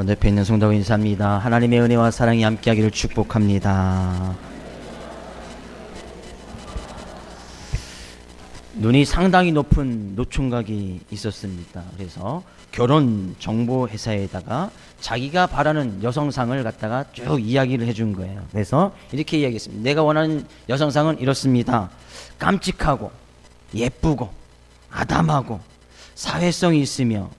옆에 있는 성도 인사합니다. 하나님의 은혜와 사랑이 함께하기를 축복합니다. 눈이 상당히 높은 노총각이 있었습니다. 그래서 결혼 정보 회사에다가 자기가 바라는 여성상을 갖다가 쭉 이야기를 해준 거예요. 그래서 이렇게 이야기했습니다. 내가 원하는 여성상은 이렇습니다. 깜찍하고 예쁘고 아담하고 사회성이 있으며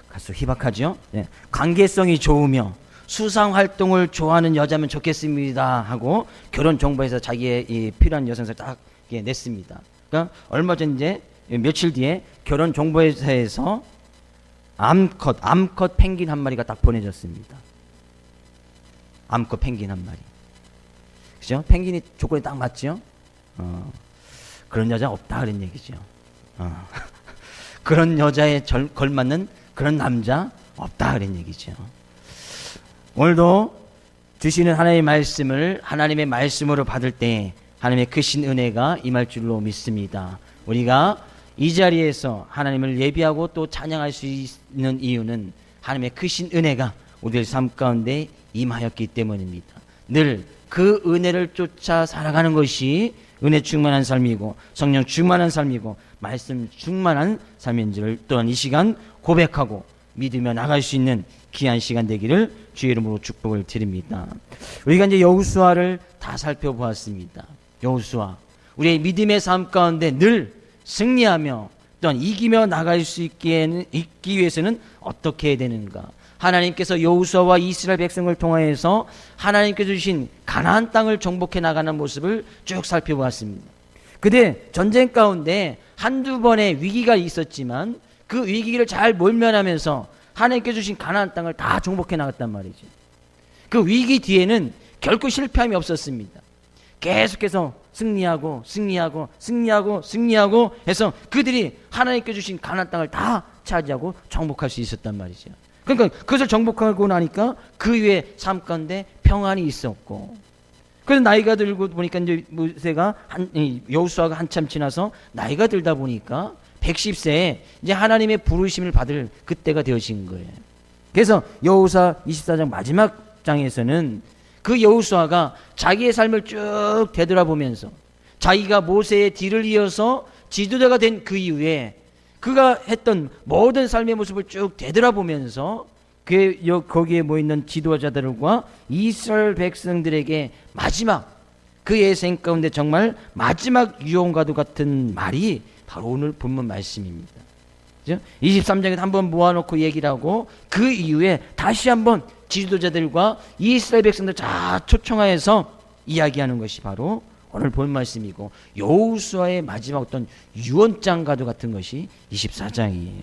가수 희박하죠. 네. 관계성이 좋으며 수상 활동을 좋아하는 여자면 좋겠습니다 하고 결혼 정보에서 자기의 이 필요한 여성상을 딱 냈습니다. 그러니까 얼마 전 이제 며칠 뒤에 결혼 정보회사에서 암컷 펭귄 한 마리가 딱 보내졌습니다. 암컷 펭귄 한 마리. 그죠? 펭귄이 조건이 딱 맞죠? 그런 여자 없다 그런 얘기죠. 그런 여자에 걸맞는 그런 남자 없다 그런 얘기죠. 오늘도 주시는 하나님의 말씀을 하나님의 말씀으로 받을 때 하나님의 크신 은혜가 임할 줄로 믿습니다. 우리가 이 자리에서 하나님을 예비하고 또 찬양할 수 있는 이유는 하나님의 크신 은혜가 우리의 삶 가운데 임하였기 때문입니다. 늘 그 은혜를 쫓아 살아가는 것이 은혜 충만한 삶이고 성령 충만한 삶이고 말씀 충만한 삶인지를 또한 이 시간 고백하고 믿으며 나갈 수 있는 귀한 시간 되기를 주의 이름으로 축복을 드립니다. 우리가 이제 여호수아를 다 살펴보았습니다. 여호수아, 우리의 믿음의 삶 가운데 늘 승리하며 또한 이기며 나갈 수 있기 위해서는 어떻게 해야 되는가? 하나님께서 여호수아와 이스라엘 백성을 통하여서 하나님께서 주신 가나안 땅을 정복해 나가는 모습을 쭉 살펴보았습니다. 그때 전쟁 가운데 한두 번의 위기가 있었지만 그 위기를 잘 몰면하면서 하나님께서 주신 가나안 땅을 다 정복해 나갔단 말이죠. 그 위기 뒤에는 결코 실패함이 없었습니다. 계속해서 승리하고 해서 그들이 하나님께 주신 가나안 땅을 다 차지하고 정복할 수 있었단 말이죠. 그러니까 그것을 정복하고 나니까 그 위에 삶 가운데 평안이 있었고, 그래서 나이가 들고 보니까 이제 모세가 여호수아가 한참 지나서 나이가 들다 보니까 110세에 이제 하나님의 부르심을 받을 그때가 되어진 거예요. 그래서 여호수아 24장 마지막 장에서는 그 여호수아가 자기의 삶을 쭉 되돌아보면서 자기가 모세의 뒤를 이어서 지도자가 된 그 이후에 그가 했던 모든 삶의 모습을 쭉 되돌아보면서 거기에 모여있는 지도자들과 이스라엘 백성들에게 마지막 그의 생 가운데 정말 마지막 유언과도 같은 말이 바로 오늘 본문 말씀입니다. 23장에 한번 모아놓고 얘기를 하고 그 이후에 다시 한번 지도자들과 이스라엘 백성들 다 초청하여서 이야기하는 것이 바로 오늘 본 말씀이고 여호수아의 마지막 어떤 유언장과도 같은 것이 24장이에요.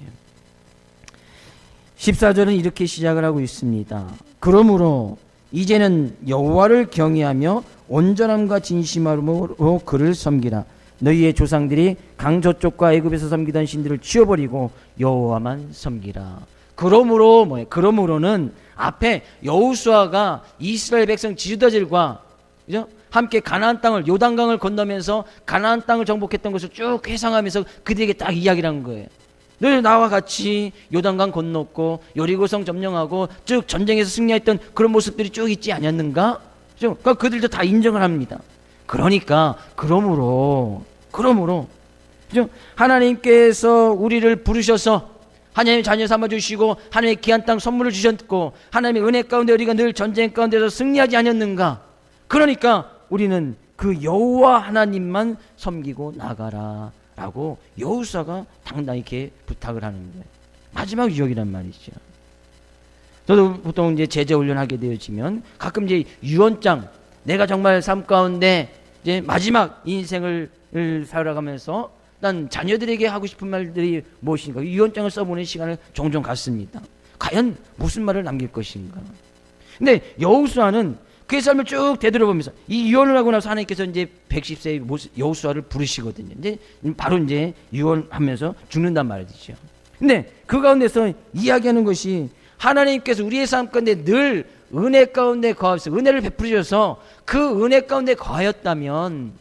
14절은 이렇게 시작을 하고 있습니다. 그러므로 이제는 여호와를 경외하며 온전함과 진심으로 그를 섬기라. 너희의 조상들이 강 저쪽과 애굽에서 섬기던 신들을 치워버리고 여호와만 섬기라. 그러므로는 앞에 여호수아가 이스라엘 백성 지도자들과 함께 가나안 땅을 요단강을 건너면서 가나안 땅을 정복했던 것을 쭉 회상하면서 그들에게 딱 이야기를 한 거예요. 너희 나와 같이 요단강 건넜고 여리고성 점령하고 쭉 전쟁에서 승리했던 그런 모습들이 쭉 있지 않았는가? 그러니까 그들도 다 인정을 합니다. 그러므로 하나님께서 우리를 부르셔서 하나님의 자녀 삼아주시고 하나님의 귀한 땅 선물을 주셨고 하나님의 은혜 가운데 우리가 늘 전쟁 가운데서 승리하지 않았는가? 그러니까 우리는 그 여호와 하나님만 섬기고 나가라 라고 여호수아가 당당히 이렇게 부탁을 하는 거예요. 마지막 유언이란 말이죠. 저도 보통 이제 제자 훈련하게 되어지면 가끔 이제 유언장, 내가 정말 삶 가운데 이제 마지막 인생을 살아가면서 난 자녀들에게 하고 싶은 말들이 무엇인가 유언장을 써보는 시간을 종종 갖습니다. 과연 무슨 말을 남길 것인가? 근데 여호수아는 그의 삶을 쭉 되돌아보면서 이 유언을 하고 나서 하나님께서 이제 110세의 여호수아를 부르시거든요. 이제 바로 이제 유언하면서 죽는단 말이죠. 근데 그 가운데서 이야기하는 것이 하나님께서 우리의 삶 가운데 늘 은혜 가운데 거하셔서 은혜를 베풀으셔서 그 은혜 가운데 거하였다면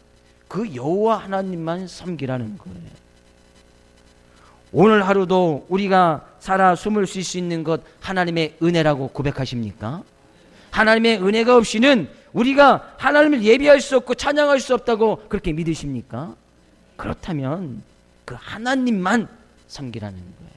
그 여호와 하나님만 섬기라는 거예요. 오늘 하루도 우리가 살아 숨을 쉴 수 있는 것 하나님의 은혜라고 고백하십니까? 하나님의 은혜가 없이는 우리가 하나님을 예배할 수 없고 찬양할 수 없다고 그렇게 믿으십니까? 그렇다면 그 하나님만 섬기라는 거예요.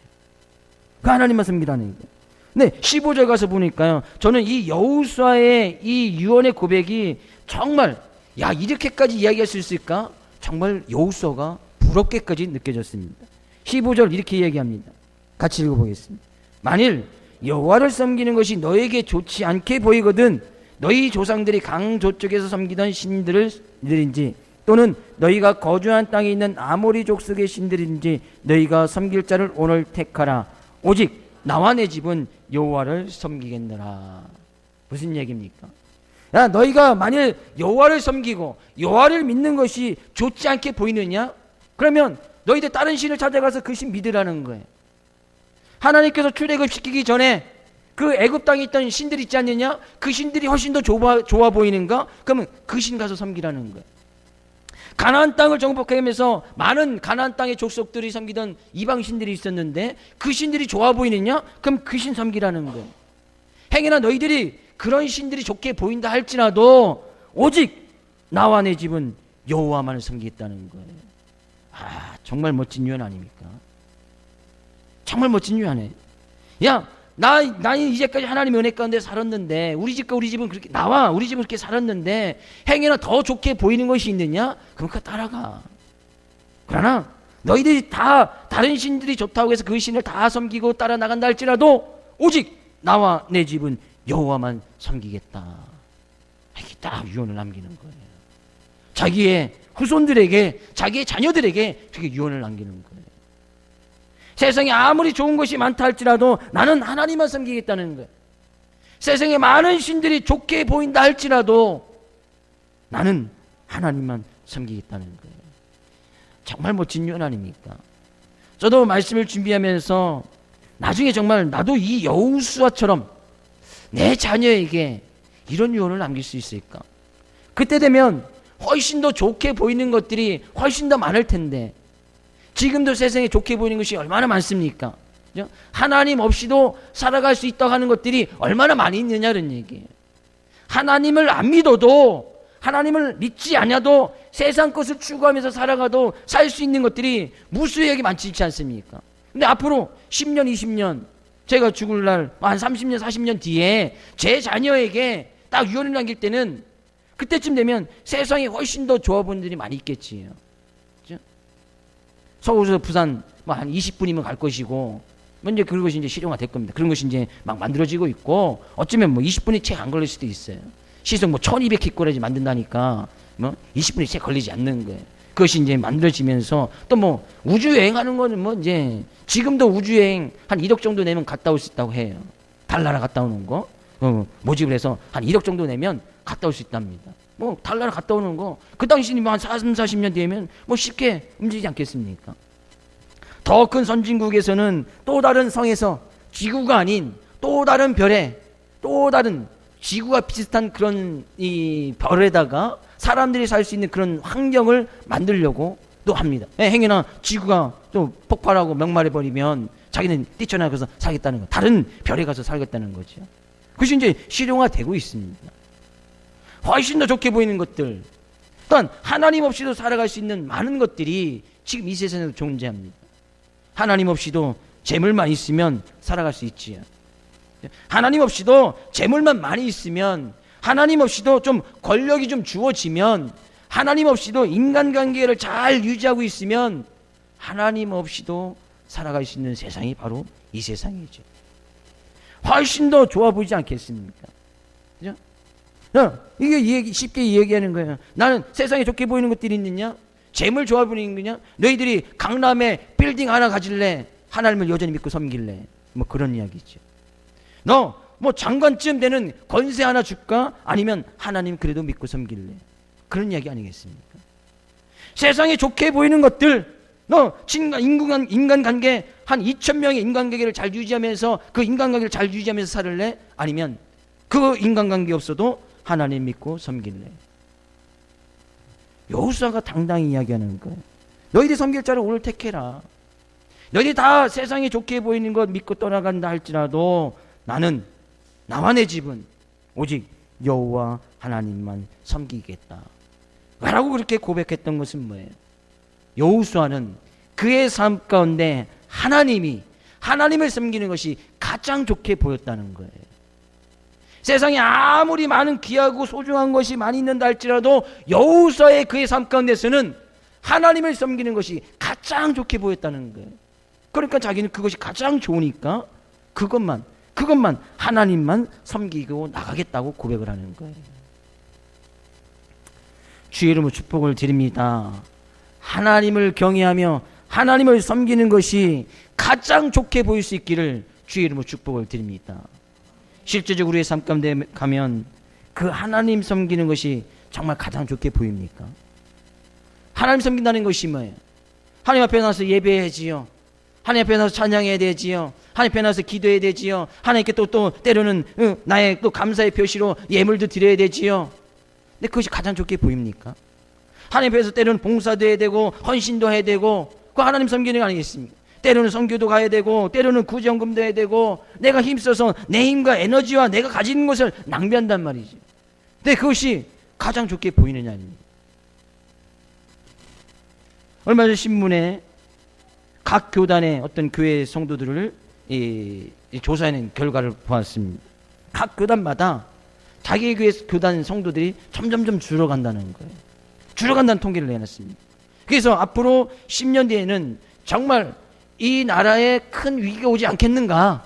그 하나님만 섬기라는 거예요. 네, 15절 가서 보니까요, 저는 이 여호수아의 이 유언의 고백이 정말 야 이렇게까지 이야기할 수 있을까? 정말 여호수아가 부럽게까지 느껴졌습니다. 15절 이렇게 얘기합니다. 같이 읽어보겠습니다. 만일 여호와를 섬기는 것이 너에게 좋지 않게 보이거든 너희 조상들이 강 저쪽에서 섬기던 신들인지 또는 너희가 거주한 땅에 있는 아모리 족속의 신들인지 너희가 섬길 자를 오늘 택하라. 오직 나와 내 집은 여호와를 섬기겠노라. 무슨 얘기입니까? 야, 너희가 만일 여호와를 섬기고 여호와를 믿는 것이 좋지 않게 보이느냐? 그러면 너희들 다른 신을 찾아가서 그 신 믿으라는 거예요. 하나님께서 출애굽시키기 전에 그 애굽 땅에 있던 신들 있지 않느냐? 그 신들이 훨씬 더 좋아 보이는가? 그러면 그 신 가서 섬기라는 거예요. 가나안 땅을 정복하면서 많은 가나안 땅의 족속들이 섬기던 이방 신들이 있었는데 그 신들이 좋아 보이느냐? 그럼 그 신 섬기라는 거예요. 행여나 너희들이 그런 신들이 좋게 보인다 할지라도 오직 나와 내 집은 여호와만을 섬기겠다는 거예요. 아, 정말 멋진 유언 아닙니까? 정말 멋진 유언이에요. 야, 나는 이제까지 하나님의 은혜 가운데 살았는데 우리 집은 그렇게 우리 집은 그렇게 살았는데 행여나 더 좋게 보이는 것이 있느냐? 그럼 그거 따라가. 그러나 너희들이 다 다른 신들이 좋다고 해서 그 신을 다 섬기고 따라 나간다 할지라도 오직 나와 내 집은 여호와만 섬기겠다. 이렇게 딱 유언을 남기는 거예요. 자기의 후손들에게, 자기의 자녀들에게 그렇게 유언을 남기는 거예요. 세상에 아무리 좋은 것이 많다 할지라도 나는 하나님만 섬기겠다는 거예요. 세상에 많은 신들이 좋게 보인다 할지라도 나는 하나님만 섬기겠다는 거예요. 정말 멋진 유언 아닙니까? 저도 말씀을 준비하면서 나중에 정말 나도 이 여호수아처럼 내 자녀에게 이런 유언을 남길 수 있을까? 그때 되면 훨씬 더 좋게 보이는 것들이 훨씬 더 많을 텐데 지금도 세상에 좋게 보이는 것이 얼마나 많습니까? 그죠? 하나님 없이도 살아갈 수 있다고 하는 것들이 얼마나 많이 있느냐는 얘기예요. 하나님을 안 믿어도, 하나님을 믿지 않아도 세상 것을 추구하면서 살아가도 살 수 있는 것들이 무수하게 많지 않습니까? 근데 앞으로 10년, 20년 제가 죽을 날 한 30년, 40년 뒤에 제 자녀에게 딱 유언을 남길 때는 그때쯤 되면 세상에 훨씬 더 좋아 보이는 분들이 많이 있겠지요. 그죠? 서울에서 부산 한 20분이면 갈 것이고, 이제 그런 것이 이제 실용화 될 겁니다. 그런 것이 이제 막 만들어지고 있고, 어쩌면 20분이 채 안 걸릴 수도 있어요. 시속 1200km까지 만든다니까 20분이 채 걸리지 않는 거예요. 그것이 이제 만들어지면서 또 우주 여행하는 거는 이제 지금도 우주 여행 한 1억 정도 내면 갔다 올 수 있다고 해요. 달나라 갔다 오는 거 모집을 해서 한 1억 정도 내면 갔다 올 수 있답니다. 달나라 갔다 오는 거 그 당시는 한 40년 뒤에면 쉽게 움직이지 않겠습니까? 더 큰 선진국에서는 또 다른 성에서 지구가 아닌 또 다른 별에 또 다른 지구와 비슷한 그런 이 별에다가 사람들이 살 수 있는 그런 환경을 만들려고 또 합니다. 행여나 지구가 또 폭발하고 멸망해버리면 자기는 뛰쳐나가서 살겠다는 거, 다른 별에 가서 살겠다는 거죠. 그것이 이제 실용화되고 있습니다. 훨씬 더 좋게 보이는 것들, 또한 하나님 없이도 살아갈 수 있는 많은 것들이 지금 이 세상에도 존재합니다. 하나님 없이도 재물만 있으면 살아갈 수 있지요. 하나님 없이도 재물만 많이 있으면, 하나님 없이도 좀 권력이 좀 주어지면, 하나님 없이도 인간관계를 잘 유지하고 있으면 하나님 없이도 살아갈 수 있는 세상이 바로 이 세상이죠. 훨씬 더 좋아 보이지 않겠습니까? 그죠? 이게 쉽게 얘기하는 거예요. 나는 세상에 좋게 보이는 것들이 있느냐? 재물 좋아 보이는 거냐? 너희들이 강남에 빌딩 하나 가질래? 하나님을 여전히 믿고 섬길래? 그런 이야기죠. 너 장관쯤 되는 권세 하나 줄까? 아니면 하나님 그래도 믿고 섬길래? 그런 이야기 아니겠습니까? 세상에 좋게 보이는 것들, 너 인간관계 한 2,000명의 인간관계를 잘 유지하면서 그 인간관계를 잘 유지하면서 살을래? 아니면 그 인간관계 없어도 하나님 믿고 섬길래? 여호수아가 당당히 이야기하는 거예요. 너희들이 섬길 자를 오늘 택해라. 너희들이 다 세상에 좋게 보이는 것 믿고 떠나간다 할지라도 나는 나와 내 집은 오직 여호와 하나님만 섬기겠다 라고 그렇게 고백했던 것은 뭐예요? 여호수아는 그의 삶 가운데 하나님을 섬기는 것이 가장 좋게 보였다는 거예요. 세상에 아무리 많은 귀하고 소중한 것이 많이 있는다 할지라도 여호수아의 그의 삶 가운데서는 하나님을 섬기는 것이 가장 좋게 보였다는 거예요. 그러니까 자기는 그것이 가장 좋으니까 그것만 하나님만 섬기고 나가겠다고 고백을 하는 거예요. 주의 이름으로 축복을 드립니다. 하나님을 경외하며 하나님을 섬기는 것이 가장 좋게 보일 수 있기를 주의 이름으로 축복을 드립니다. 실제적으로 우리의 삶 가운데 가면 그 하나님 섬기는 것이 정말 가장 좋게 보입니까? 하나님 섬긴다는 것이 뭐예요? 하나님 앞에 나서 예배해야지요. 하나님 앞에 나서 찬양해야 되지요. 하나님 앞에 나서 기도해야 되지요. 하나님께 또 때로는 나의 또 감사의 표시로 예물도 드려야 되지요. 근데 그것이 가장 좋게 보입니까? 하나님 앞에서 때로는 봉사도 해야 되고 헌신도 해야 되고 그 하나님 섬기는 거 아니겠습니까? 때로는 선교도 가야 되고 때로는 구제연금도 해야 되고 내가 힘써서 내 힘과 에너지와 내가 가지는 것을 낭비한단 말이지. 근데 그것이 가장 좋게 보이느냐 아닙니까? 얼마 전 신문에 각 교단의 어떤 교회 성도들을 조사해낸 결과를 보았습니다. 각 교단마다 자기 교회 교단 성도들이 점점점 줄어간다는 거예요. 줄어간다는 통계를 내놨습니다. 그래서 앞으로 10년 뒤에는 정말 이 나라에 큰 위기가 오지 않겠는가?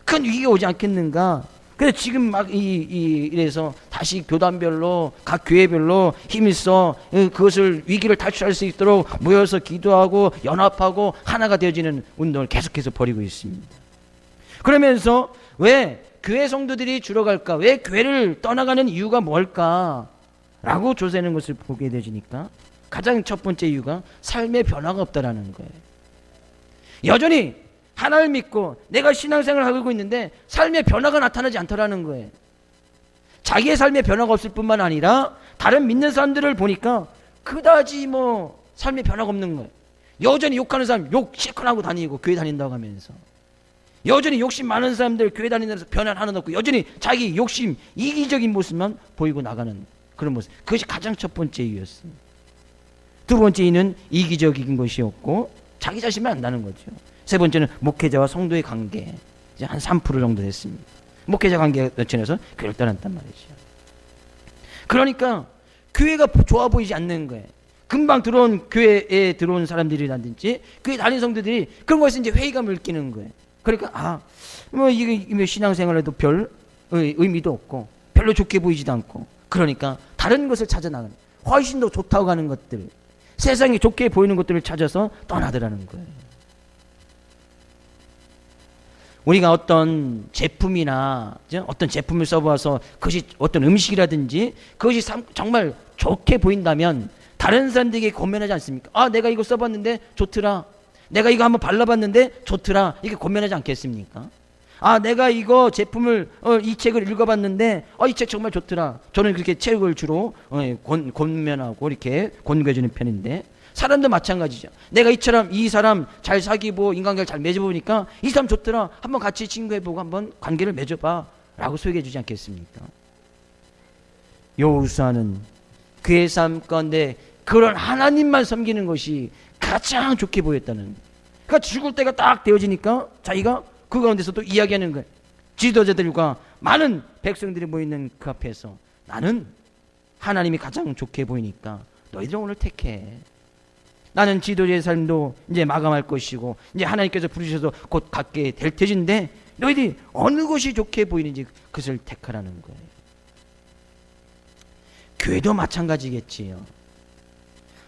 큰 위기가 오지 않겠는가? 그래서 지금 막 이래서 다시 교단별로 각 교회별로 힘을 써 그것을 위기를 탈출할 수 있도록 모여서 기도하고 연합하고 하나가 되어지는 운동을 계속해서 벌이고 있습니다. 그러면서 왜 교회 성도들이 줄어갈까? 왜 교회를 떠나가는 이유가 뭘까? 라고 조사하는 것을 보게 되니까 가장 첫 번째 이유가 삶의 변화가 없다라는 거예요. 여전히 하나님을 믿고 내가 신앙생활을 하고 있는데 삶의 변화가 나타나지 않더라는 거예요. 자기의 삶의 변화가 없을 뿐만 아니라 다른 믿는 사람들을 보니까 그다지 삶의 변화가 없는 거예요. 여전히 욕하는 사람 욕 실컷 하고 다니고 교회 다닌다고 하면서 여전히 욕심 많은 사람들 교회 다니면서 변화 하나도 없고 여전히 자기 욕심 이기적인 모습만 보이고 나가는 그런 모습. 그것이 가장 첫 번째 이유였습니다. 두 번째 이유는 이기적인 것이었고 자기 자신만 안다는 거죠. 세 번째는 목회자와 성도의 관계. 이제 한 3% 정도 됐습니다. 목회자 관계가 여천해서 교회를 떠났단 말이죠. 그러니까 교회가 좋아 보이지 않는 거예요. 금방 교회에 들어온 사람들이라든지 교회 다니는 성도들이 그런 것에서 이제 회의감을 느끼는 거예요. 그러니까 이게 신앙생활에도 별 의미도 없고 별로 좋게 보이지도 않고 그러니까 다른 것을 찾아 나가는 훨씬 더 좋다고 하는 것들 세상에 좋게 보이는 것들을 찾아서 떠나더라는 거예요. 우리가 어떤 제품이나 어떤 제품을 써봐서 그것이 어떤 음식이라든지 그것이 정말 좋게 보인다면 다른 사람들에게 권면하지 않습니까? 내가 이거 써봤는데 좋더라. 내가 이거 한번 발라봤는데 좋더라. 이게 권면하지 않겠습니까? 내가 이거 제품을 이 책을 읽어봤는데 이 책 정말 좋더라. 저는 그렇게 책을 주로 권면하고 이렇게 권고해주는 편인데 사람도 마찬가지죠. 내가 이 사람 잘 사귀고 인간관계를 잘 맺어보니까 이 사람 좋더라. 한번 같이 친구해보고 한번 관계를 맺어봐 라고 소개해주지 않겠습니까? 여호수아는 그의 삶 가운데 그런 하나님만 섬기는 것이 가장 좋게 보였다는. 그러니까 죽을 때가 딱 되어지니까 자기가 그 가운데서 또 이야기하는 거예요. 지도자들과 많은 백성들이 모이는 그 앞에서 나는 하나님이 가장 좋게 보이니까 너희들 오늘 택해. 나는 지도자의 삶도 이제 마감할 것이고 이제 하나님께서 부르셔서 곧 갖게 될 터인데 너희들이 어느 것이 좋게 보이는지 그것을 택하라는 거예요. 교회도 마찬가지겠지요.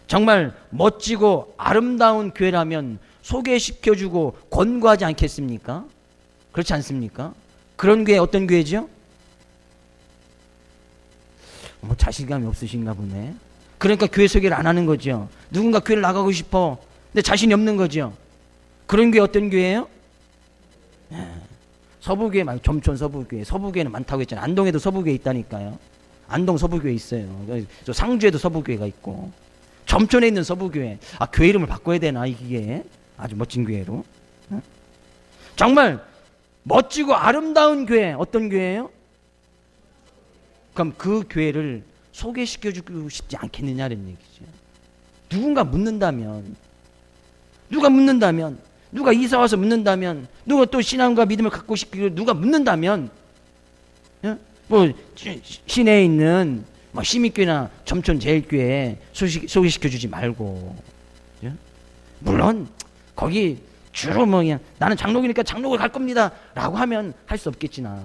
정말 멋지고 아름다운 교회라면 소개시켜주고 권고하지 않겠습니까? 그렇지 않습니까? 그런 교회 어떤 교회죠? 자신감이 없으신가 보네. 그러니까 교회 소개를 안 하는 거죠. 누군가 교회를 나가고 싶어. 근데 자신이 없는 거죠. 그런 교회 어떤 교회예요? 서부교회 말고 점촌 서부교회. 서부교회는 많다고 했잖아요. 안동에도 서부교회 있다니까요. 안동 서부교회 있어요. 상주에도 서부교회가 있고 점촌에 있는 서부교회. 교회 이름을 바꿔야 되나 이게? 아주 멋진 교회로. 정말 멋지고 아름다운 교회, 어떤 교회예요? 그럼 그 교회를 소개시켜주고 싶지 않겠느냐는 얘기죠. 누군가 묻는다면, 누가 이사 와서 묻는다면, 누가 또 신앙과 믿음을 갖고 싶기로 누가 묻는다면, 뭐 시내에 있는 뭐 시민교회나 점촌제일교회 소개시켜주지 말고, 물론 거기 주로 뭐 그냥 나는 장로교니까 장로교 갈 겁니다 라고 하면 할 수 없겠지나,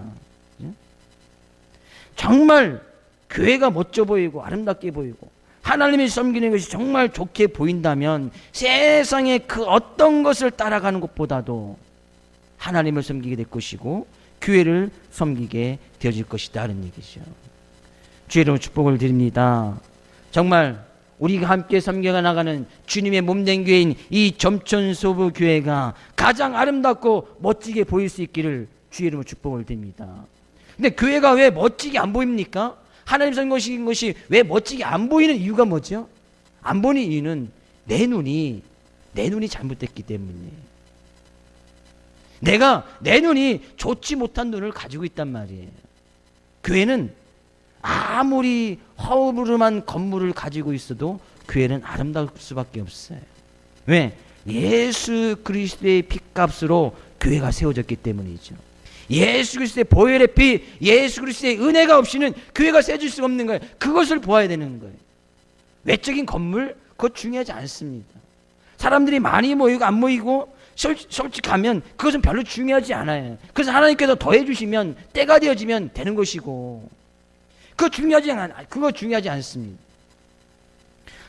정말 교회가 멋져 보이고 아름답게 보이고 하나님이 섬기는 것이 정말 좋게 보인다면 세상의 그 어떤 것을 따라가는 것보다도 하나님을 섬기게 될 것이고 교회를 섬기게 되어질 것이다 하는 얘기죠. 주의 이름으로 축복을 드립니다. 정말 우리가 함께 섬겨 나가는 주님의 몸된 교회인 이 점촌소부 교회가 가장 아름답고 멋지게 보일 수 있기를 주의 이름으로 축복을 드립니다. 근데 교회가 왜 멋지게 안 보입니까? 하나님 섬기신 것이 왜 멋지게 안 보이는 이유가 뭐죠? 안 보이는 이유는 내 눈이 잘못됐기 때문이에요. 내 눈이 좋지 못한 눈을 가지고 있단 말이에요. 교회는 아무리 허브름한 건물을 가지고 있어도 교회는 아름다울 수밖에 없어요. 왜? 예수 그리스도의 핏값으로 교회가 세워졌기 때문이죠. 예수 그리스도의 보혈의 피, 예수 그리스도의 은혜가 없이는 교회가 세워질 수가 없는 거예요. 그것을 보아야 되는 거예요. 외적인 건물, 그것 중요하지 않습니다. 사람들이 많이 모이고 안 모이고 솔직하면 그것은 별로 중요하지 않아요. 그래서 하나님께서 더해 주시면 때가 되어지면 되는 것이고, 그거 중요하지 않습니다.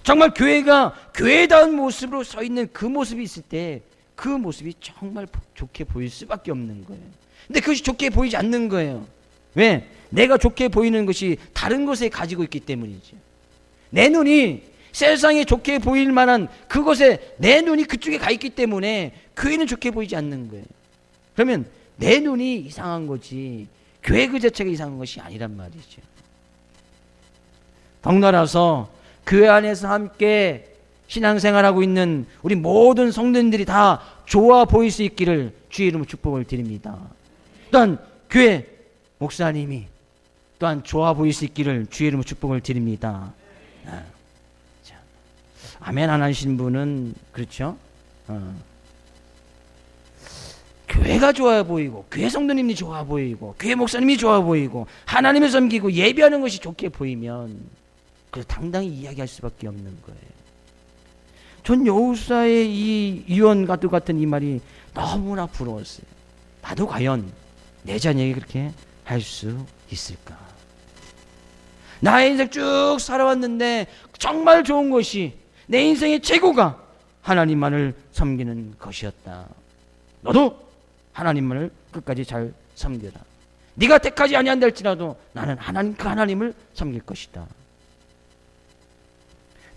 정말 교회가 교회다운 모습으로 서 있는 그 모습이 있을 때 그 모습이 정말 좋게 보일 수밖에 없는 거예요. 근데 그것이 좋게 보이지 않는 거예요. 왜? 내가 좋게 보이는 것이 다른 것에 가지고 있기 때문이죠. 내 눈이 세상에 좋게 보일 만한 그것에 내 눈이 그쪽에 가 있기 때문에 교회는 좋게 보이지 않는 거예요. 그러면 내 눈이 이상한 거지 교회 그 자체가 이상한 것이 아니란 말이죠. 덩달아서 교회 안에서 함께 신앙생활하고 있는 우리 모든 성도님들이 다 좋아 보일 수 있기를 주의 이름으로 축복을 드립니다. 또한 교회 목사님이 또한 좋아 보일 수 있기를 주의 이름으로 축복을 드립니다. 아멘 안 하신 분은 그렇죠? 교회가 좋아 보이고 교회 성도님이 좋아 보이고 교회 목사님이 좋아 보이고 하나님을 섬기고 예배하는 것이 좋게 보이면 그래서 당당히 이야기할 수밖에 없는 거예요. 전 여우사의 이 유언과도 같은 이 말이 너무나 부러웠어요. 나도 과연 내 자녀에게 그렇게 할 수 있을까? 나의 인생 쭉 살아왔는데 정말 좋은 것이 내 인생의 최고가 하나님만을 섬기는 것이었다. 너도 하나님만을 끝까지 잘 섬겨라. 네가 택하지 아니한다 할지라도 나는 그 하나님을 섬길 것이다.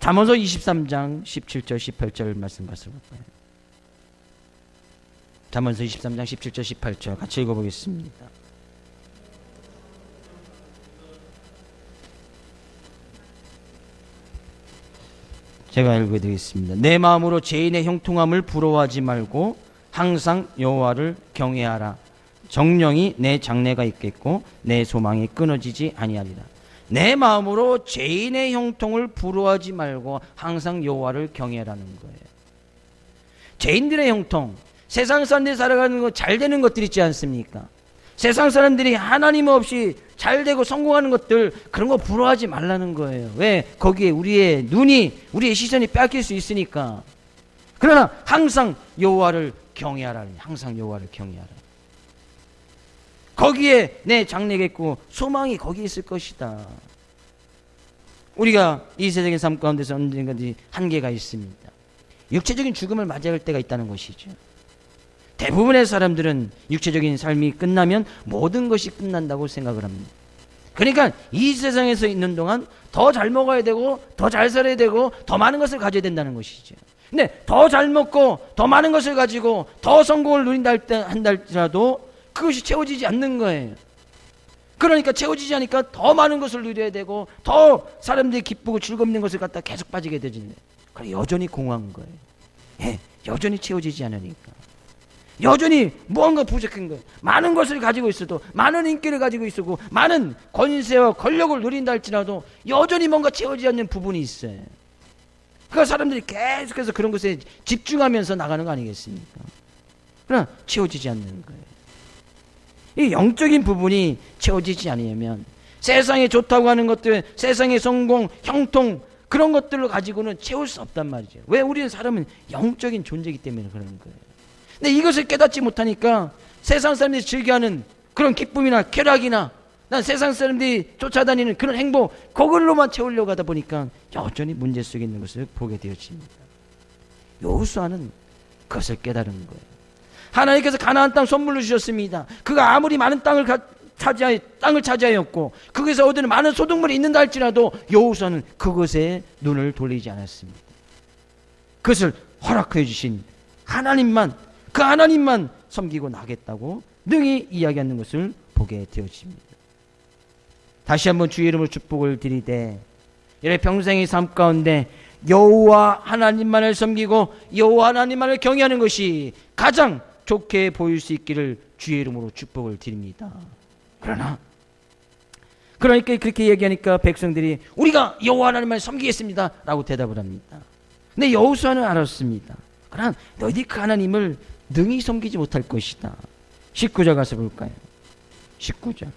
잠언서 23장 17절 18절 말씀 봤을 거예요. 잠언서 23장 17절 18절 같이 읽어보겠습니다. 제가 읽어드리겠습니다. 내 마음으로 죄인의 형통함을 부러워하지 말고 항상 여호와를 경외하라. 정령이 내 장래가 있겠고 내 소망이 끊어지지 아니하리라. 내 마음으로 죄인의 형통을 부러워하지 말고 항상 여호와를 경외하라는 거예요. 죄인들의 형통, 세상 사람들이 살아가는 거 잘 되는 것들 있지 않습니까? 세상 사람들이 하나님 없이 잘 되고 성공하는 것들, 그런 거 부러워하지 말라는 거예요. 왜? 거기에 우리의 눈이, 우리의 시선이 뺏길 수 있으니까. 그러나 항상 여호와를 경외하라니, 항상 여호와를 경외하라. 거기에 내 장래가 있고 소망이 거기에 있을 것이다. 우리가 이 세상의 삶 가운데서 언젠가든지 한계가 있습니다. 육체적인 죽음을 맞이할 때가 있다는 것이죠. 대부분의 사람들은 육체적인 삶이 끝나면 모든 것이 끝난다고 생각을 합니다. 그러니까 이 세상에서 있는 동안 더 잘 먹어야 되고 더 잘 살아야 되고 더 많은 것을 가져야 된다는 것이죠. 근데 더 잘 먹고 더 많은 것을 가지고 더 성공을 누린다 할지라도 그것이 채워지지 않는 거예요. 그러니까 채워지지 않으니까 더 많은 것을 누려야 되고 더 사람들이 기쁘고 즐겁는 것을 갖다 계속 빠지게 되지. 그래 여전히 공허한 거예요. 여전히 채워지지 않으니까. 여전히 무언가 부족한 거예요. 많은 것을 가지고 있어도, 많은 인기를 가지고 있고, 많은 권세와 권력을 누린다 할지라도 여전히 뭔가 채워지지 않는 부분이 있어요. 그러니까 사람들이 계속해서 그런 것에 집중하면서 나가는 거 아니겠습니까? 그러나 채워지지 않는 거예요. 이 영적인 부분이 채워지지 않으면 세상에 좋다고 하는 것들, 세상의 성공, 형통, 그런 것들을 가지고는 채울 수 없단 말이죠. 왜? 우리는 사람은 영적인 존재이기 때문에 그러는 거예요. 근데 이것을 깨닫지 못하니까 세상 사람들이 즐겨하는 그런 기쁨이나 쾌락이나 난 세상 사람들이 쫓아다니는 그런 행복, 그걸로만 채우려고 하다 보니까 여전히 문제 속에 있는 것을 보게 되어집니다. 여호수아는 그것을 깨달은 거예요. 하나님께서 가나안 땅 선물로 주셨습니다. 그가 아무리 많은 땅을 차지하였고 그것에서 얻은 많은 소득물이 있는다 할지라도 여호수아는 그것에 눈을 돌리지 않았습니다. 그것을 허락해 주신 하나님만, 그 하나님만 섬기고 나겠다고 능히 이야기하는 것을 보게 되어집니다. 다시 한번 주의 이름으로 축복을 드리되 여러분의 평생의 삶 가운데 여호와 하나님만을 섬기고 여호와 하나님만을 경외하는 것이 가장 좋게 보일 수 있기를 주의 이름으로 축복을 드립니다. 그러니까 그렇게 얘기하니까 백성들이 우리가 여호와 하나님만을 섬기겠습니다 라고 대답을 합니다. 근데 여호수아는 알았습니다. 그러나 너희들이 그 하나님을 능히 섬기지 못할 것이다. 19절 가서 볼까요? 19절.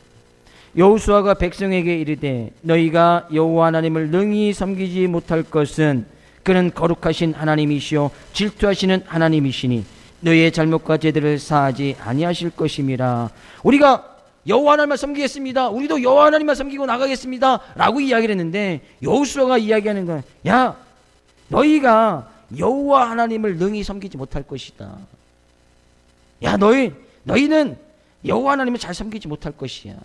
여호수아가 백성에게 이르되 너희가 여호와 하나님을 능히 섬기지 못할 것은 그는 거룩하신 하나님이시요 질투하시는 하나님이시니 너희의 잘못과 죄들을 사하지 아니하실 것임이라. 우리가 여호와 하나님만 섬기겠습니다. 우리도 여호와 하나님만 섬기고 나가겠습니다 라고 이야기를 했는데 여호수아가 이야기하는 건 야, 너희가 여호와 하나님을 능히 섬기지 못할 것이다. 야, 너희는 여호와 하나님을 잘 섬기지 못할 것이야.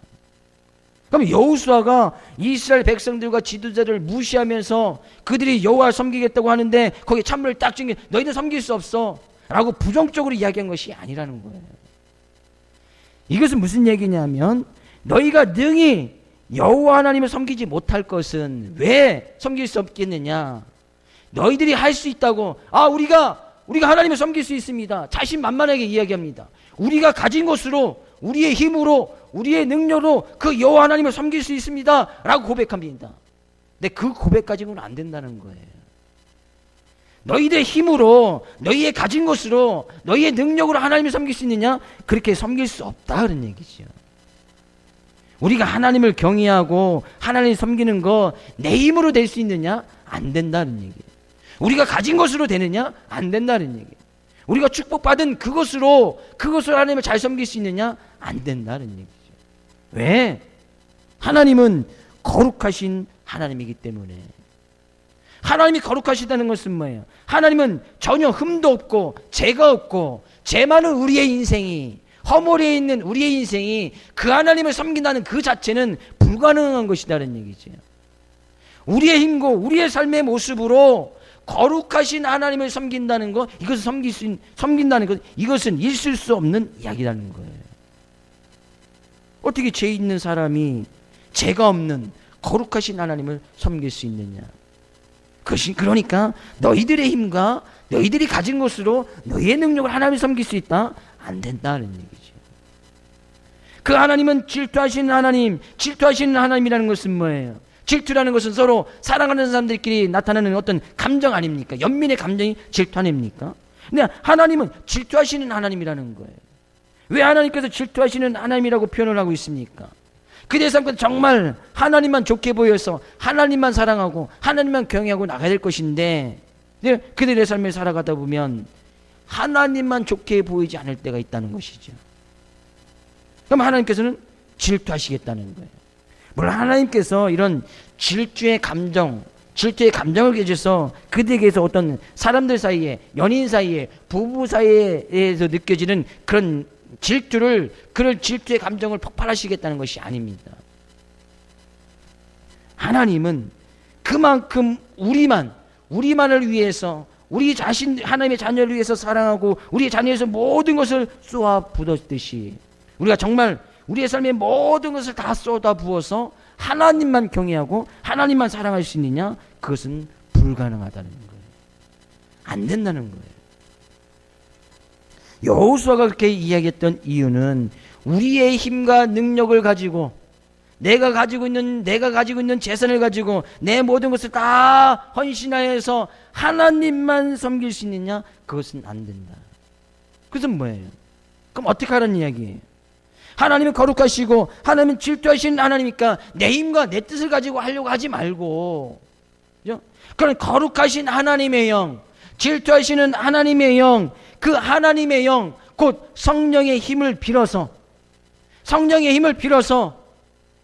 그럼 여호수아가 이스라엘 백성들과 지도자를 무시하면서 그들이 여호와를 섬기겠다고 하는데 거기에 찬물을 딱 준 게 너희는 섬길 수 없어 라고 부정적으로 이야기한 것이 아니라는 거예요. 이것은 무슨 얘기냐면 너희가 능히 여호와 하나님을 섬기지 못할 것은 왜 섬길 수 없겠느냐. 너희들이 할 수 있다고, 우리가 하나님을 섬길 수 있습니다. 자신만만하게 이야기합니다. 우리가 가진 것으로, 우리의 힘으로, 우리의 능력으로 그 여호와 하나님을 섬길 수 있습니다 라고 고백합니다. 근데 그 고백 가지고는 안 된다는 거예요. 너희들의 힘으로, 너희의 가진 것으로, 너희의 능력으로 하나님을 섬길 수 있느냐? 그렇게 섬길 수 없다 그런 얘기죠. 우리가 하나님을 경외하고 하나님을 섬기는 거 내 힘으로 될 수 있느냐? 안 된다는 얘기예요. 우리가 가진 것으로 되느냐? 안 된다는 얘기예요. 우리가 축복받은 그것으로 하나님을 잘 섬길 수 있느냐? 안 된다는 얘기죠. 왜? 하나님은 거룩하신 하나님이기 때문에. 하나님이 거룩하시다는 것은 뭐예요? 하나님은 전혀 흠도 없고 죄가 없고 죄 많은 우리의 인생이, 허물에 있는 우리의 인생이 그 하나님을 섬긴다는 그 자체는 불가능한 것이다는 얘기죠. 우리의 힘과 우리의 삶의 모습으로 거룩하신 하나님을 섬긴다는 것, 이것을 섬긴다는 것, 이것은 있을 수 없는 이야기라는 거예요. 어떻게 죄 있는 사람이 죄가 없는 거룩하신 하나님을 섬길 수 있느냐? 그러니까 너희들의 힘과 너희들이 가진 것으로 너희의 능력을 하나님을 섬길 수 있다? 안 된다는 얘기죠. 그 하나님은 질투하시는 하나님, 질투하시는 하나님이라는 것은 뭐예요? 질투라는 것은 서로 사랑하는 사람들끼리 나타나는 어떤 감정 아닙니까? 연민의 감정이 질투 아닙니까? 근데 하나님은 질투하시는 하나님이라는 거예요. 왜 하나님께서 질투하시는 하나님이라고 표현을 하고 있습니까? 그들의 삶은 정말 하나님만 좋게 보여서 하나님만 사랑하고 하나님만 경외하고 나가야 될 것인데 그들의 삶을 살아가다 보면 하나님만 좋게 보이지 않을 때가 있다는 것이죠. 그럼 하나님께서는 질투하시겠다는 거예요. 물론 하나님께서 이런 질투의 감정을 가져서 그들에게서 어떤 사람들 사이에, 연인 사이에, 부부 사이에서 느껴지는 그런 그런 질투의 감정을 폭발하시겠다는 것이 아닙니다. 하나님은 그만큼 우리만을 위해서, 우리 자신, 하나님의 자녀를 위해서 사랑하고 우리의 자녀에서 모든 것을 쏟아 부었듯이 우리가 정말 우리의 삶의 모든 것을 다 쏟아 부어서 하나님만 경외하고 하나님만 사랑할 수 있느냐? 그것은 불가능하다는 거예요. 안 된다는 거예요. 여호수아가 그렇게 이야기했던 이유는 우리의 힘과 능력을 가지고 내가 가지고 있는 재산을 가지고 내 모든 것을 다 헌신하여서 하나님만 섬길 수 있느냐? 그것은 안 된다. 그것은 뭐예요? 그럼 어떻게 하라는 이야기예요? 하나님은 거룩하시고 하나님은 질투하시는 하나님이니까 내 힘과 내 뜻을 가지고 하려고 하지 말고, 그죠? 그런 거룩하신 하나님의 영, 질투하시는 하나님의 영, 그 하나님의 영, 곧 성령의 힘을 빌어서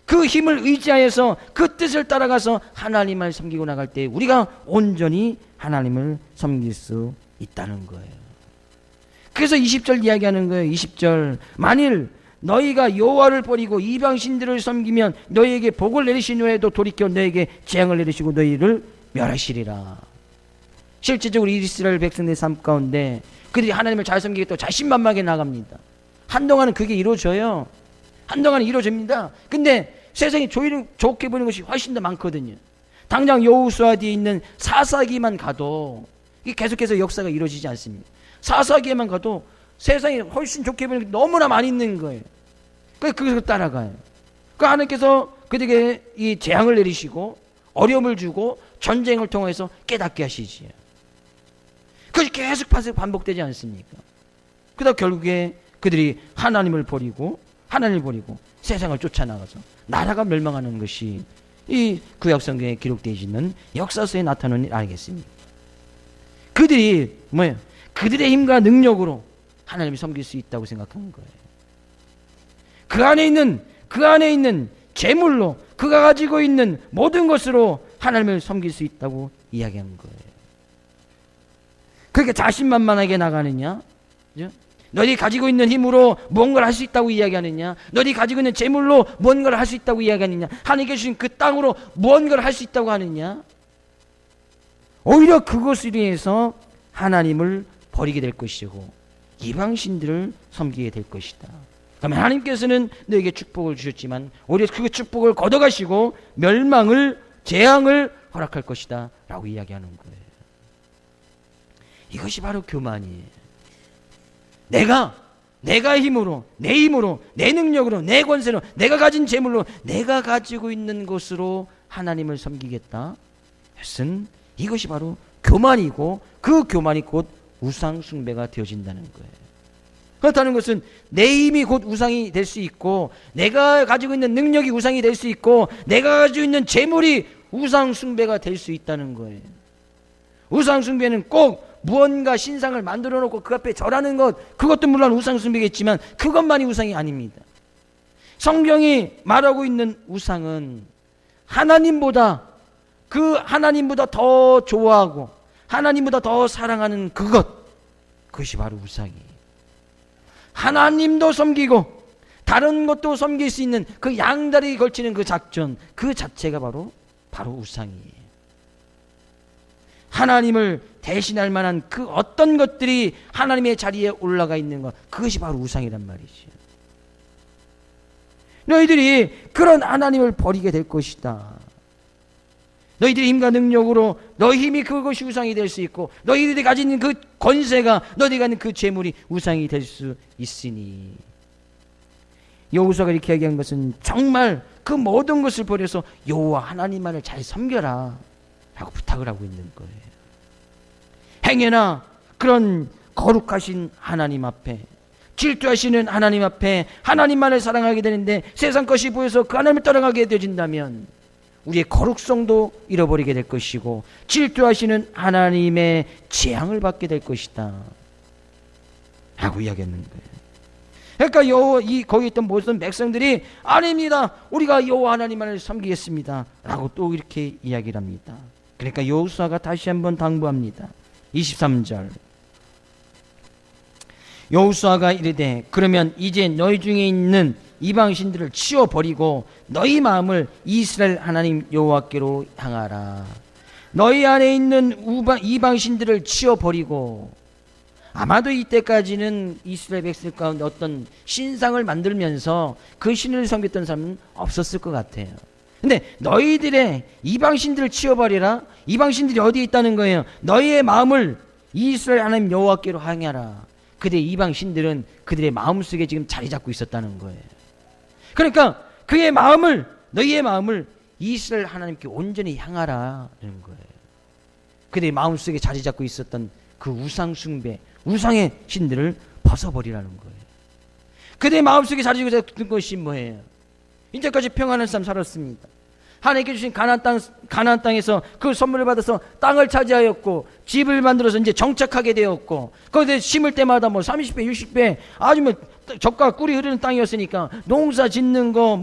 그 힘을 의지하여서 그 뜻을 따라가서 하나님을 섬기고 나갈 때 우리가 온전히 하나님을 섬길 수 있다는 거예요. 그래서 20절 이야기하는 거예요. 20절, 만일 너희가 여호와를 버리고 이방신들을 섬기면 너희에게 복을 내리신 후에도 돌이켜 너희에게 재앙을 내리시고 너희를 멸하시리라. 실제적으로 이스라엘 백성들의 삶 가운데 그들이 하나님을 잘 섬기겠다고 자신만만하게 나갑니다. 한동안은 그게 이루어져요. 한동안은 이루어집니다. 근데 세상이 좋게 보이는 것이 훨씬 더 많거든요. 당장 여호수아 뒤에 있는 사사기만 가도 이게 계속해서 역사가 이루어지지 않습니다. 사사기에만 가도 세상이 훨씬 좋게 보이는 게 너무나 많이 있는 거예요. 그래서 그것을 따라가요. 그 하나님께서 그들에게 이 재앙을 내리시고 어려움을 주고 전쟁을 통해서 깨닫게 하시지요. 그것이 계속 반복되지 않습니까? 그러다 결국에 그들이 하나님을 버리고 세상을 쫓아나가서 나라가 멸망하는 것이 이 구약성경에 기록되어 있는 역사서에 나타나는 일 아니겠습니까? 그들이 뭐예요? 그들의 힘과 능력으로 하나님을 섬길 수 있다고 생각하는 거예요. 그 안에 있는 재물로, 그가 가지고 있는 모든 것으로 하나님을 섬길 수 있다고 이야기하는 거예요. 그렇게 자신만만하게 나가느냐? 그죠? 너희 가지고 있는 힘으로 무언가를 할 수 있다고 이야기하느냐? 너희 가지고 있는 재물로 무언가를 할 수 있다고 이야기하느냐? 하나님께 주신 그 땅으로 무언가를 할 수 있다고 하느냐? 오히려 그것을 위해서 하나님을 버리게 될 것이고 이방신들을 섬기게 될 것이다. 그러면 하나님께서는 너에게 축복을 주셨지만 오히려 그 축복을 걷어가시고 재앙을 허락할 것이다 라고 이야기하는 거예요. 이것이 바로 교만이에요. 내가 힘으로, 내 능력으로, 내 권세로, 내가 가진 재물로, 내가 가지고 있는 것으로 하나님을 섬기겠다. 이것이 바로 교만이고 그 교만이 곧 우상 숭배가 되어진다는 거예요. 그렇다는 것은 내 힘이 곧 우상이 될 수 있고 내가 가지고 있는 능력이 우상이 될 수 있고 내가 가지고 있는 재물이 우상 숭배가 될 수 있다는 거예요. 우상 숭배는 꼭 무언가 신상을 만들어 놓고 그 앞에 절하는 것, 그것도 물론 우상 숭배겠지만 그것만이 우상이 아닙니다. 성경이 말하고 있는 우상은 하나님보다 더 좋아하고 하나님보다 더 사랑하는 그것이 바로 우상이에요. 하나님도 섬기고 다른 것도 섬길 수 있는 그 양다리 걸치는 그 작전, 그 자체가 바로 우상이에요. 하나님을 대신할 만한 그 어떤 것들이 하나님의 자리에 올라가 있는 것, 그것이 바로 우상이란 말이죠. 너희들이 그런 하나님을 버리게 될 것이다. 너희들의 힘과 능력으로 너희 힘이 그것이 우상이 될 수 있고 너희들이 가진 그 권세가, 너희들이 가진 그 재물이 우상이 될 수 있으니, 여호수아가 이렇게 얘기한 것은 정말 그 모든 것을 버려서 여호와 하나님만을 잘 섬겨라 라고 부탁을 하고 있는 거예요. 행여나 그런 거룩하신 하나님 앞에, 질투하시는 하나님 앞에 하나님만을 사랑하게 되는데 세상 것이 보여서 그 하나님을 따라가게 되어진다면 우리의 거룩성도 잃어버리게 될 것이고 질투하시는 하나님의 재앙을 받게 될 것이다 라고 이야기했는 거예요. 그러니까 거기 있던 모든 백성들이 아닙니다, 우리가 여호와 하나님만을 섬기겠습니다 라고 또 이렇게 이야기를 합니다. 그러니까 여호수아가 다시 한번 당부합니다. 23절, 여호수아가 이르되 그러면 이제 너희 중에 있는 이방신들을 치워버리고 너희 마음을 이스라엘 하나님 여호와께로 향하라. 너희 안에 있는 이방신들을 치워버리고, 아마도 이때까지는 이스라엘 백성 가운데 어떤 신상을 만들면서 그 신을 섬겼던 사람은 없었을 것 같아요. 근데 너희들의 이방신들을 치워버리라. 이방신들이 어디에 있다는 거예요? 너희의 마음을 이스라엘 하나님 여호와께로 향하라. 그들의 이방 신들은 그들의 마음속에 지금 자리 잡고 있었다는 거예요. 그러니까 그의 마음을, 너희의 마음을 이스라엘 하나님께 온전히 향하라는 거예요. 그들의 마음속에 자리 잡고 있었던 그 우상 숭배, 우상의 신들을 벗어버리라는 거예요. 그들의 마음속에 자리 잡고 있었던 것이 뭐예요? 이제까지 평안한 삶 살았습니다. 하나님께 주신 가나안 땅에서 그 선물을 받아서 땅을 차지하였고 집을 만들어서 이제 정착하게 되었고 거기에 심을 때마다 뭐 30배, 60배 아주 뭐 젖과 꿀이 흐르는 땅이었으니까 농사 짓는 거,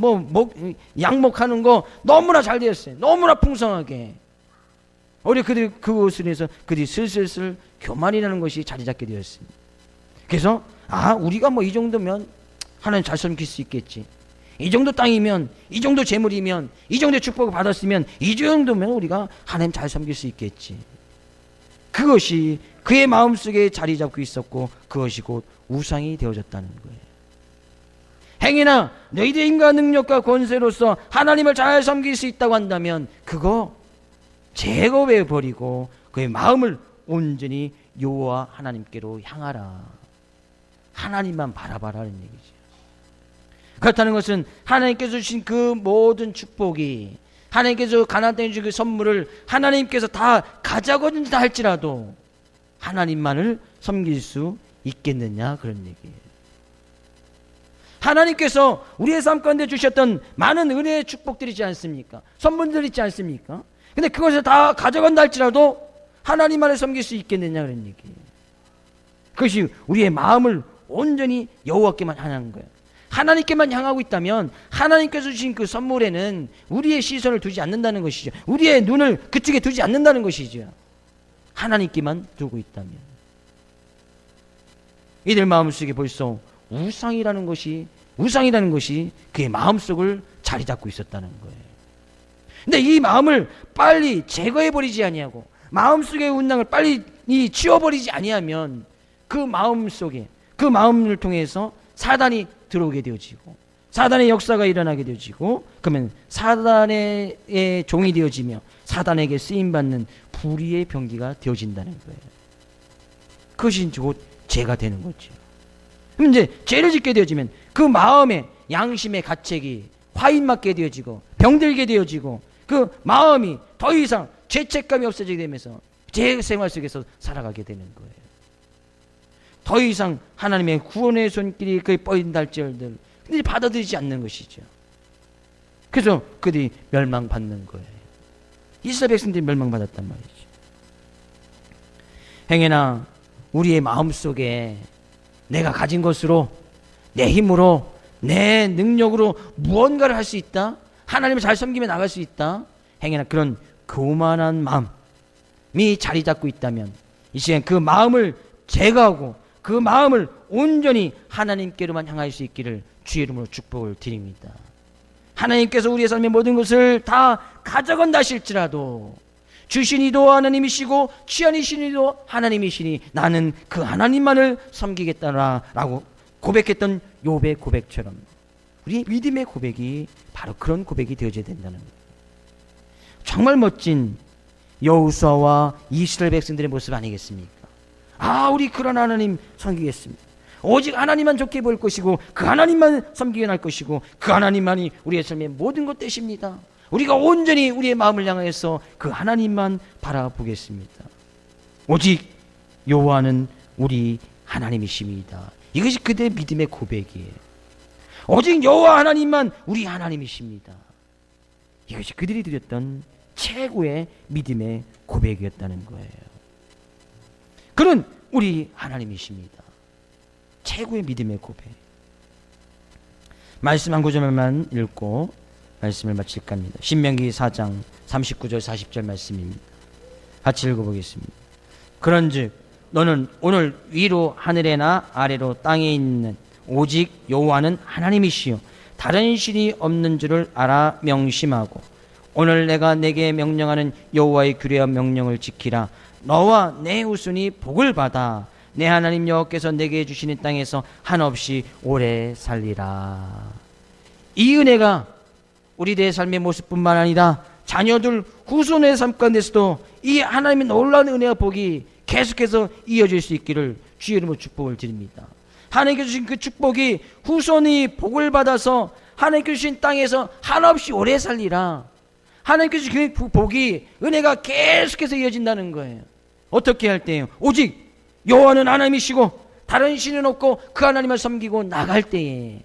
양목하는 거 너무나 잘 되었어요. 너무나 풍성하게. 우리 그들이 그것을 해서 그들이 슬슬 교만이라는 것이 자리 잡게 되었습니다. 그래서 우리가 뭐 이 정도면 하나님 잘 섬길 수 있겠지. 이 정도 땅이면, 이 정도 재물이면, 이 정도의 축복을 받았으면, 이 정도면 우리가 하나님 잘 섬길 수 있겠지. 그것이 그의 마음속에 자리 잡고 있었고 그것이 곧 우상이 되어졌다는 거예요. 행위나 너희들의 인간 능력과 권세로서 하나님을 잘 섬길 수 있다고 한다면 그거 제거해버리고 그의 마음을 온전히 여호와 하나님께로 향하라. 하나님만 바라봐라는 얘기죠. 그렇다는 것은 하나님께서 주신 그 모든 축복이, 하나님께서 가나안 땅에 주신 그 선물을 하나님께서 다 가져가는다 할지라도 하나님만을 섬길 수 있겠느냐, 그런 얘기예요. 하나님께서 우리의 삶 가운데 주셨던 많은 은혜의 축복들이 있지 않습니까? 선물들이 있지 않습니까? 근데 그것을 다 가져간다 할지라도 하나님만을 섬길 수 있겠느냐, 그런 얘기예요. 그것이 우리의 마음을 온전히 여호와께만 향하는 거예요. 하나님께만 향하고 있다면 하나님께서 주신 그 선물에는 우리의 시선을 두지 않는다는 것이죠. 우리의 눈을 그쪽에 두지 않는다는 것이죠. 하나님께만 두고 있다면. 이들 마음속에 벌써 우상이라는 것이 그의 마음속을 자리 잡고 있었다는 거예요. 근데 이 마음을 빨리 제거해버리지 아니하고 마음속의 운당을 빨리 치워버리지 아니하면 그 마음속에, 그 마음을 통해서 사단이 들어오게 되어지고 사단의 역사가 일어나게 되어지고 그러면 사단의 종이 되어지며 사단에게 쓰임받는 불의의 병기가 되어진다는 거예요. 그것이 곧 죄가 되는 거죠. 그럼 이제 죄를 짓게 되어지면 그 마음의 양심의 가책이 화인맞게 되어지고 병들게 되어지고 그 마음이 더 이상 죄책감이 없어지게 되면서 죄 생활 속에서 살아가게 되는 거예요. 더 이상 하나님의 구원의 손길이 그의 뻗인다 할지라도 근데 받아들이지 않는 것이죠. 그래서 그들이 멸망받는 거예요. 이스라엘 백성들이 멸망받았단 말이죠. 행여나 우리의 마음속에 내가 가진 것으로, 내 힘으로, 내 능력으로 무언가를 할 수 있다, 하나님을 잘 섬기며 나갈 수 있다, 행여나 그런 교만한 마음이 자리 잡고 있다면 이 시간 그 마음을 제거하고 그 마음을 온전히 하나님께로만 향할 수 있기를 주의 이름으로 축복을 드립니다. 하나님께서 우리의 삶의 모든 것을 다 가져간다 하실지라도 주신 이도 하나님이시고 취하신 이도 하나님이시니 나는 그 하나님만을 섬기겠다라고 고백했던 욥의 고백처럼 우리 믿음의 고백이 바로 그런 고백이 되어져야 된다는 거예요. 정말 멋진 여호수아와 이스라엘 백성들의 모습 아니겠습니까? 우리 그런 하나님 섬기겠습니다. 오직 하나님만 좋게 볼 것이고 그 하나님만 섬기게 할 것이고 그 하나님만이 우리의 삶의 모든 것 되십니다. 우리가 온전히 우리의 마음을 향해서 그 하나님만 바라보겠습니다. 오직 여호와는 우리 하나님이십니다. 이것이 그들의 믿음의 고백이에요. 오직 여호와 하나님만 우리 하나님이십니다. 이것이 그들이 드렸던 최고의 믿음의 고백이었다는 거예요. 그는 우리 하나님이십니다. 최고의 믿음의 고백. 말씀 한 구절만 읽고 말씀을 마칠까 합니다. 신명기 4장 39절 40절 말씀입니다. 같이 읽어보겠습니다. 그런즉 너는 오늘 위로 하늘에나 아래로 땅에 있는 오직 여호와는 하나님이시요 다른 신이 없는 줄을 알아 명심하고 오늘 내가 내게 명령하는 여호와의 규례와 명령을 지키라. 너와 내 후손이 복을 받아 내 하나님 여호와께서 내게 주시는 땅에서 한없이 오래 살리라. 이 은혜가 우리들의 삶의 모습뿐만 아니라 자녀들 후손의 삶 가운데서도 이 하나님의 놀라운 은혜와 복이 계속해서 이어질 수 있기를 주의 이름으로 축복을 드립니다. 하나님께 주신 그 축복이 후손이 복을 받아서 하나님께 주신 땅에서 한없이 오래 살리라. 하나님께 주신 그 복이, 은혜가 계속해서 이어진다는 거예요. 어떻게 할 때요? 오직 여호와는 하나님이시고 다른 신은 없고 그 하나님을 섬기고 나갈 때에.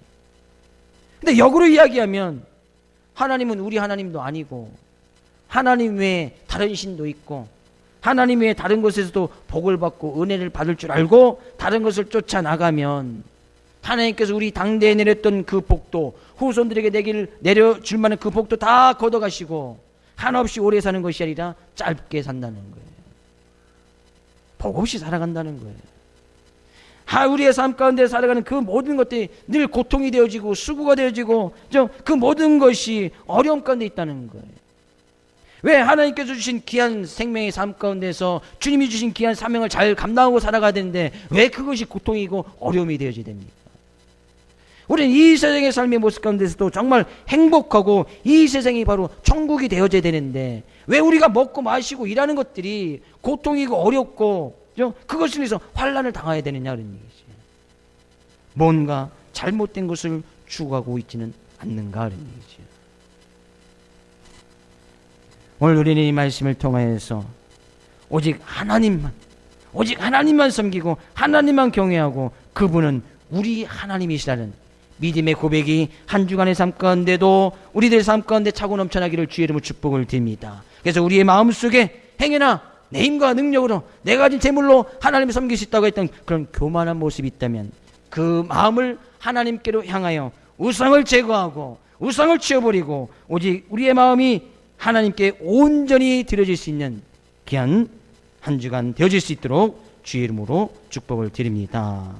근데 역으로 이야기하면 하나님은 우리 하나님도 아니고 하나님 외에 다른 신도 있고 하나님 외에 다른 곳에서도 복을 받고 은혜를 받을 줄 알고 다른 것을 쫓아나가면 하나님께서 우리 당대에 내렸던 그 복도, 후손들에게 내려줄 만한 그 복도 다 걷어가시고 한없이 오래 사는 것이 아니라 짧게 산다는 거예요. 복 없이 살아간다는 거예요. 우리의 삶 가운데 살아가는 그 모든 것들이 늘 고통이 되어지고 수고가 되어지고 그 모든 것이 어려움 가운데 있다는 거예요. 왜 하나님께서 주신 귀한 생명의 삶 가운데서 주님이 주신 귀한 사명을 잘 감당하고 살아가야 되는데 왜 그것이 고통이고 어려움이 되어져야 됩니까? 우리는 이 세상의 삶의 모습 가운데서도 정말 행복하고 이 세상이 바로 천국이 되어져야 되는데 왜 우리가 먹고 마시고 일하는 것들이 고통이고 어렵고 그것을 위해서 환난을 당해야 되느냐 그런 얘기죠. 뭔가 잘못된 것을 추구하고 있지는 않는가 그런 얘기죠. 오늘 우리는 이 말씀을 통하여서 오직 하나님만 섬기고 하나님만 경외하고 그분은 우리 하나님이시라는 믿음의 고백이 한 주간의 삶 가운데도 우리들 삶 가운데 차고 넘쳐나기를 주의 이름으로 축복을 드립니다. 그래서 우리의 마음속에 행여나 내 힘과 능력으로 내가 가진 재물로 하나님을 섬길 수 있다고 했던 그런 교만한 모습이 있다면 그 마음을 하나님께로 향하여 우상을 제거하고 우상을 치워버리고 오직 우리의 마음이 하나님께 온전히 드려질 수 있는 귀한 한 주간 되어질 수 있도록 주의 이름으로 축복을 드립니다.